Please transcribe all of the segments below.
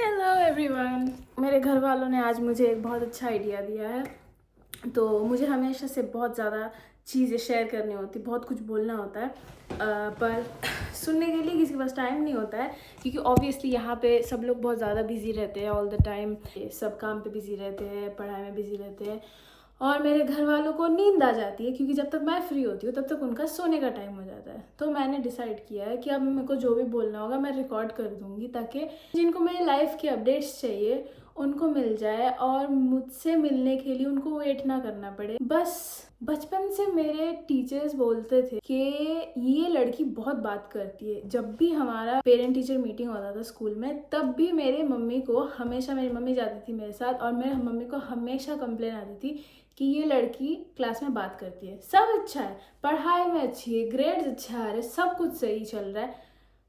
Hello everyone. मेरे घर वालों ने आज मुझे एक बहुत अच्छा आइडिया दिया है। तो मुझे हमेशा से बहुत ज़्यादा चीज़ें शेयर करनी होती, बहुत कुछ बोलना होता है, पर सुनने के लिए किसी के पास टाइम नहीं होता है, क्योंकि ऑब्वियसली यहाँ पे सब लोग बहुत ज़्यादा बिजी रहते हैं ऑल द टाइम। सब काम पे बिजी रहते हैं, पढ़ाई में बिजी रहते हैं, और मेरे घर वालों को नींद आ जाती है, क्योंकि जब तक मैं फ्री होती हूँ तब तक उनका सोने का टाइम हो जाता है। तो मैंने डिसाइड किया है कि अब मेरे को जो भी बोलना होगा मैं रिकॉर्ड कर दूँगी, ताकि जिनको मेरी लाइफ के अपडेट्स चाहिए उनको मिल जाए, और मुझसे मिलने के लिए उनको वेट ना करना पड़े। बस बचपन से मेरे टीचर्स बोलते थे कि ये लड़की बहुत बात करती है। जब भी हमारा पेरेंट टीचर मीटिंग होता था स्कूल में, तब भी मेरी मम्मी जाती थी मेरे साथ, और मेरे मम्मी को हमेशा कंप्लेन आती थी कि ये लड़की क्लास में बात करती है। सब अच्छा है, पढ़ाई में अच्छी है, ग्रेड्स अच्छा आ रहे, सब कुछ सही चल रहा है,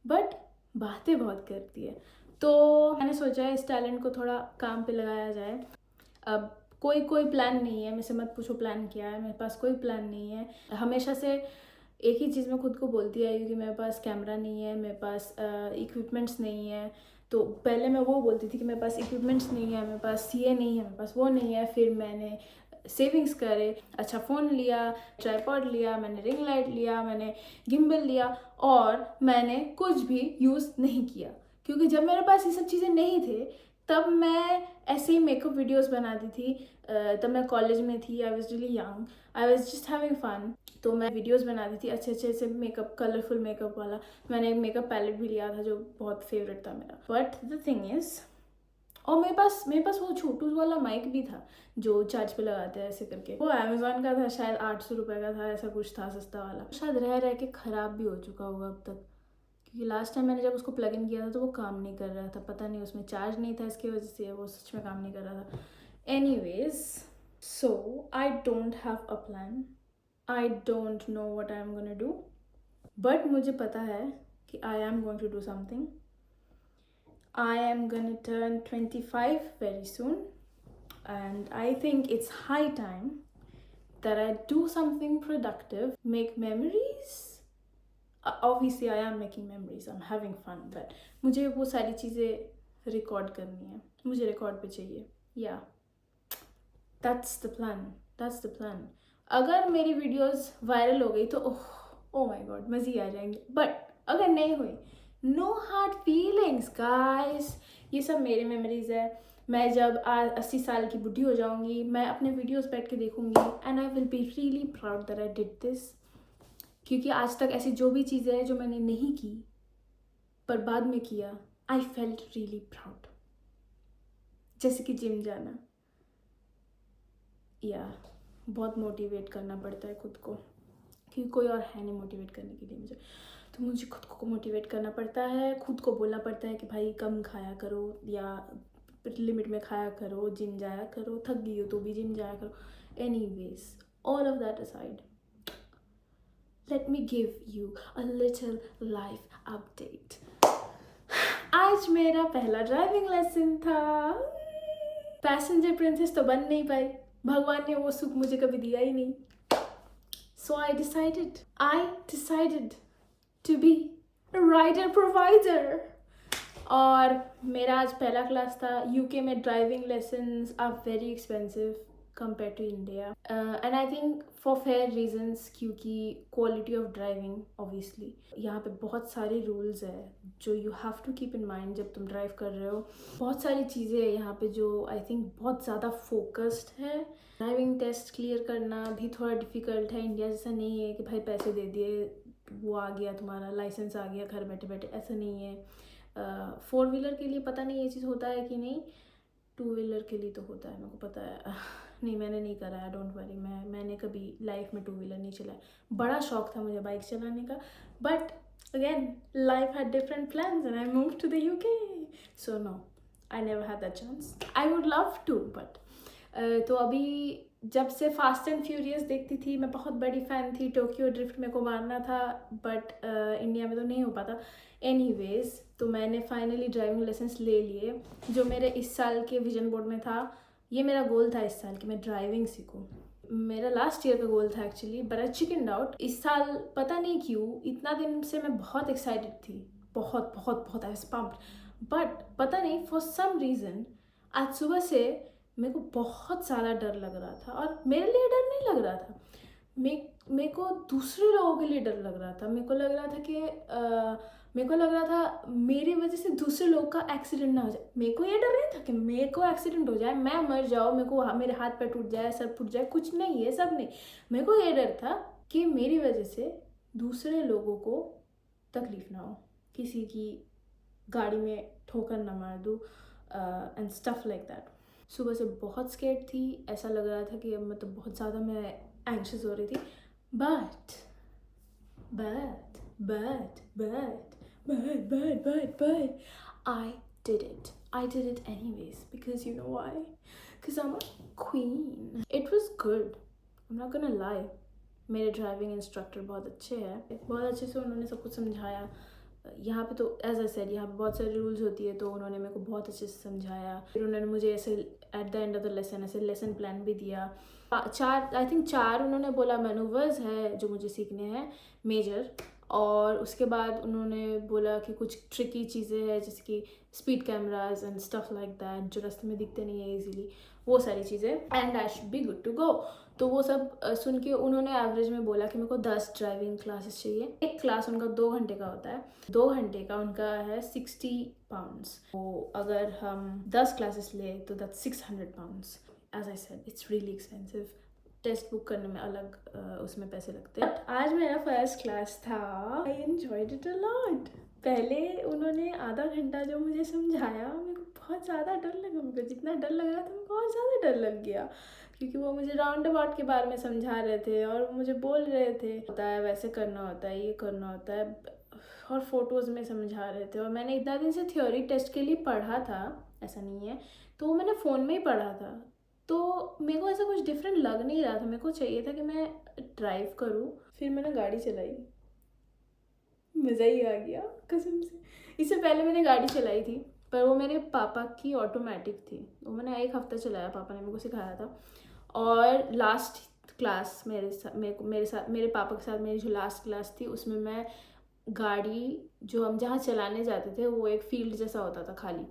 बट बातें बहुत करती है। तो मैंने सोचा है इस टैलेंट को थोड़ा काम पे लगाया जाए। अब कोई प्लान नहीं है, मुझसे मत पूछो प्लान क्या है, मेरे पास कोई प्लान नहीं है। हमेशा से एक ही चीज़ मैं खुद को बोलती आई कि मेरे पास कैमरा नहीं है, मेरे पास इक्विपमेंट्स नहीं है। तो पहले मैं वो बोलती थी कि मेरे पास इक्विपमेंट्स नहीं है, मेरे पास ये नहीं है, मेरे पास वो नहीं है। फिर मैंने सेविंग्स करे, अच्छा फ़ोन लिया, ट्राइपॉड लिया, मैंने रिंग लाइट लिया, मैंने गिम्बल लिया, और मैंने कुछ भी यूज़ नहीं किया, क्योंकि जब मेरे पास ये सब चीज़ें नहीं थे तब मैं ऐसे ही मेकअप वीडियोस बनाती थी। तब मैं कॉलेज में थी, I was really young, I was just having fun. तो मैं वीडियोस बनाती थी अच्छे से मेकअप, कलरफुल मेकअप वाला। मैंने एक मेकअप पैलेट भी लिया था जो बहुत फेवरेट था मेरा। बट द थिंग इज़, और मेरे पास वो छोटू वाला माइक भी था जो चार्ज पे लगाते हैं ऐसे करके। वो अमेजोन का था, शायद 800 रुपये का था, ऐसा कुछ था, सस्ता वाला। शायद रह के ख़राब भी हो चुका होगा अब तक, क्योंकि लास्ट टाइम मैंने जब उसको प्लग इन किया था तो वो काम नहीं कर रहा था। पता नहीं उसमें चार्ज नहीं था, इसकी वजह से वो सच में काम नहीं कर रहा था। Anyways, so I don't have a plan, I don't know what I am gonna do, but मुझे पता है कि I am going to do something. I am gonna turn 25 very soon, and I think it's high time that I do something productive, make memories. Obviously, I am making memories, I'm having fun, but मुझे वो सारी चीज़ें record करनी है, मुझे record पे चाहिए। या that's the plan. अगर मेरी वीडियोस वायरल हो गई तो ओह माय गॉड, मज़े ही आ जाएंगे। बट अगर नहीं हुई, नो हार्ड फीलिंग्स गाइस, ये सब मेरी मेमोरीज है। मैं जब 80 साल की बुढ़ी हो जाऊंगी, मैं अपने वीडियोस बैठ के देखूंगी, and I will be really proud that I did this. क्योंकि आज तक ऐसी जो भी चीज़ें हैं जो मैंने नहीं की पर बाद में किया, आई फेल्ट रियली प्राउड। जैसे कि जिम जाना, या बहुत मोटिवेट करना पड़ता है खुद को, क्योंकि कोई और है नहीं मोटिवेट करने के लिए मुझे। तो मुझे खुद को मोटिवेट करना पड़ता है, खुद को बोलना पड़ता है कि भाई कम खाया करो, या लिमिट में खाया करो, जिम जाया करो, थक गई हो तो भी जिम जाया करो। Anyways, all of that aside, let me give you a little life update. आज मेरा पहला ड्राइविंग लेसन था। पैसेंजर प्रिंसेस तो बन नहीं पाई, भगवान ने वो सुख मुझे कभी दिया ही नहीं। So I decided to be a rider provider. और मेरा आज पहला क्लास था। यूके में driving lessons are very expensive compare to India, and I think for fair reasons, क्योंकि क्वालिटी ऑफ ड्राइविंग ऑब्वियसली यहाँ पे बहुत सारे रूल्स है जो you have to keep in mind जब तुम ड्राइव कर रहे हो। बहुत सारी चीज़ें हैं यहाँ पे जो आई थिंक बहुत ज़्यादा फोकस्ड है। ड्राइविंग टेस्ट क्लियर करना भी थोड़ा डिफ़िकल्ट है। इंडिया जैसा नहीं है कि भाई पैसे दे दिए वो आ गया, तुम्हारा लाइसेंस आ गया घर बैठे बैठे, ऐसा नहीं है। 4 व्हीलर के लिए पता नहीं ये चीज़ होता है कि नहीं, 2 व्हीलर के लिए तो होता है, मेरे को पता है। नहीं, मैंने नहीं करा है, डोंट वरी। मैंने कभी लाइफ में 2 व्हीलर नहीं चलाया। बड़ा शौक था मुझे बाइक चलाने का, but again life had different plans and I move to the UK, so no, I never had that chance. I would love to, but तो अभी जब से फास्ट एंड फ्यूरियस देखती थी, मैं बहुत बड़ी फ़ैन थी। टोक्यो ड्रिफ्ट मेरे को मारना था, बट इंडिया में तो नहीं हो पाता। एनीवेज, तो मैंने फाइनली ड्राइविंग लाइसेंस ले लिए, जो मेरे इस साल के विजन बोर्ड में था। ये मेरा गोल था इस साल कि मैं ड्राइविंग सीखूं। मेरा लास्ट ईयर का गोल था actually, but I chicken out. इस साल पता नहीं क्यों, इतना दिन से मैं बहुत एक्साइटेड थी, बहुत बहुत बहुत आई वाज पम्प्ड, बट पता नहीं फॉर सम रीज़न आज सुबह से मेरे को बहुत ज़्यादा डर लग रहा था, और मेरे लिए डर नहीं लग रहा था, मेरे को दूसरे लोगों के लिए डर लग रहा था। मेरे को लग रहा था कि मेरे को लग रहा था मेरी वजह से दूसरे लोग का एक्सीडेंट ना हो जाए। मेरे को ये डर नहीं था कि मेरे को एक्सीडेंट हो जाए, मैं मर जाऊँ, मेरे को मेरे हाथ पैर टूट जाए, सर टूट जाए, कुछ नहीं, ये सब नहीं। मेरे को ये डर था कि मेरी वजह से दूसरे लोगों को तकलीफ ना हो, किसी की गाड़ी में ठोकर ना मार दूँ एंड स्टफ लाइक दैट। सुबह से बहुत स्केर्ड थी, ऐसा लग रहा था कि अब मतलब बहुत ज़्यादा मैं एंग्शियस हो रही थी। But I did it anyways, because you know why? Because I'm a queen. It was good, I'm not gonna lie. मेरे ड्राइविंग इंस्ट्रक्टर बहुत अच्छे हैं, बहुत अच्छे से उन्होंने सब कुछ समझाया। यहाँ पे तो एज आई सेड यहाँ पे बहुत सारी रूल्स होती है, तो उन्होंने मेरे को बहुत अच्छे से समझाया। फिर उन्होंने मुझे ऐसे at the end of the lesson ऐसे लेसन प्लान भी दिया। आई थिंक 4 उन्होंने बोला मैनूवर्स है जो मुझे सीखने हैं मेजर, और उसके बाद उन्होंने बोला कि कुछ ट्रिकी चीज़ें हैं जैसे कि speed cameras and stuff like that जो रास्ते में दिखते नहीं है ईजीली, वो सारी चीज़ें, and I should be good to go. तो वो सब सुन के उन्होंने एवरेज में बोला कि मेरे को 10 ड्राइविंग क्लासेस चाहिए। एक क्लास उनका 2 घंटे का होता है, 2 घंटे का उनका है 60 पाउंड्स। तो अगर हम 10 क्लासेस ले तो that's 600 pounds. As I said it's really expensive, test book करने में अलग उसमें पैसे लगते हैं। आज मेरा फर्स्ट क्लास था, I enjoyed it a lot. पहले उन्होंने आधा घंटा जो मुझे समझाया, मेरे को बहुत ज़्यादा डर लगा। मेरे को जितना डर लग रहा था, मेरे को और ज़्यादा डर लग गया, क्योंकि वो मुझे राउंड अबाउट के बारे में समझा रहे थे और मुझे बोल रहे थे होता है वैसे करना होता है, ये करना होता है, और फोटोज़ में समझा रहे थे। और मैंने इतना दिन से थ्योरी टेस्ट के लिए पढ़ा था, ऐसा नहीं है, तो वो मैंने फ़ोन में ही पढ़ा था, तो मेरे को ऐसा कुछ डिफरेंट लग नहीं रहा था। मेरे को चाहिए था कि मैं ड्राइव करूँ। फिर मैंने गाड़ी चलाई, मज़ा ही आ गया कसम से। इससे पहले मैंने गाड़ी चलाई थी, पर वो मेरे पापा की ऑटोमेटिक थी, वो मैंने 1 हफ्ता चलाया, पापा ने मेरे को सिखाया था। और लास्ट क्लास मेरे पापा के साथ मेरी जो लास्ट क्लास थी, उसमें मैं गाड़ी जो हम जहाँ चलाने जाते थे वो एक फील्ड जैसा होता था खाली,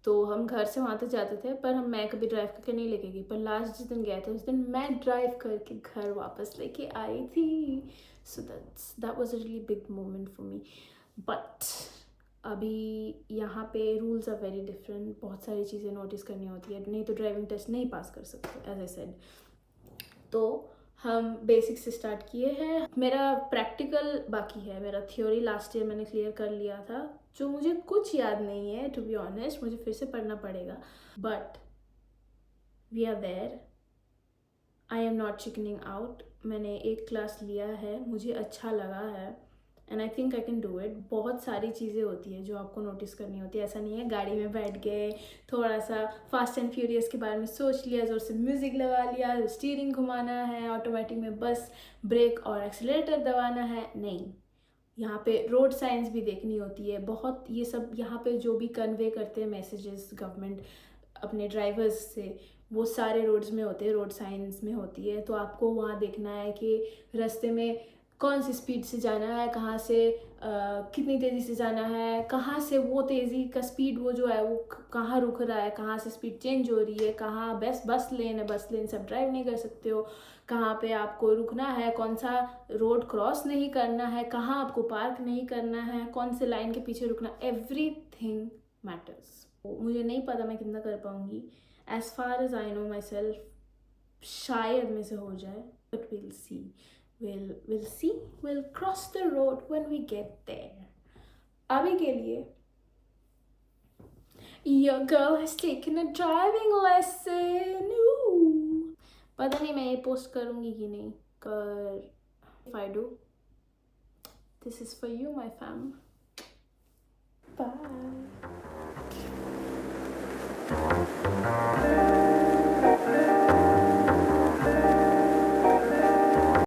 तो हम घर से वहाँ तक जाते थे, पर मैं कभी ड्राइव करके नहीं लेके गई। पर लास्ट जिस दिन गए थे उस दिन मैं ड्राइव करके घर वापस लेके आई थी। So that was a really big moment for me. But अभी यहाँ पे रूल्स आर वेरी डिफरेंट, बहुत सारी चीज़ें नोटिस करनी होती है, नहीं तो ड्राइविंग टेस्ट नहीं पास कर सकते एज आई सेड। तो हम बेसिक से स्टार्ट किए हैं, मेरा प्रैक्टिकल बाकी है। मेरा थ्योरी लास्ट ईयर मैंने क्लियर कर लिया था, जो मुझे कुछ याद नहीं है टू बी ऑनेस्ट, मुझे फिर से पढ़ना पड़ेगा। But we are there, I am not chickening out. मैंने 1 क्लास लिया है, मुझे अच्छा लगा है, and I think I can do it. बहुत सारी चीज़ें होती है जो आपको नोटिस करनी होती है, ऐसा नहीं है गाड़ी में बैठ गए, थोड़ा सा फास्ट एंड फ्यूरियस के बारे में सोच लिया, ज़ोर से म्यूज़िक लगा लिया, स्टीयरिंग घुमाना है, ऑटोमेटिक में बस ब्रेक और एक्सीलरेटर दबाना है, नहीं। यहाँ पे रोड साइंस भी देखनी होती है बहुत, ये सब यहाँ पे जो भी कन्वे करते हैं मैसेजेस गवर्नमेंट अपने ड्राइवर्स से, वो सारे रोड्स में होते हैं, रोड साइंस में होती है। तो आपको वहाँ देखना है कि रास्ते में कौन सी स्पीड से जाना है, कहाँ से कितनी तेज़ी से जाना है, कहाँ से वो तेज़ी का स्पीड वो जो है वो कहाँ रुक रहा है, कहाँ से स्पीड चेंज हो रही है, कहाँ बस लेन है, बस लेन से आप ड्राइव नहीं कर सकते हो, कहाँ पे आपको रुकना है, कौन सा रोड क्रॉस नहीं करना है, कहाँ आपको पार्क नहीं करना है, कौन से लाइन के पीछे रुकना, एवरीथिंग मैटर्स। मुझे नहीं पता मैं कितना कर पाऊँगी, as far as I know myself शायद में से हो जाए, but will see. We'll see. We'll cross the road when we get there. अभी के लिए your girl has taken a driving lesson. Ooh. पता नहीं मैं ये पोस्ट करूँगी कि नहीं कर, if I do, this is for you my fam. Bye.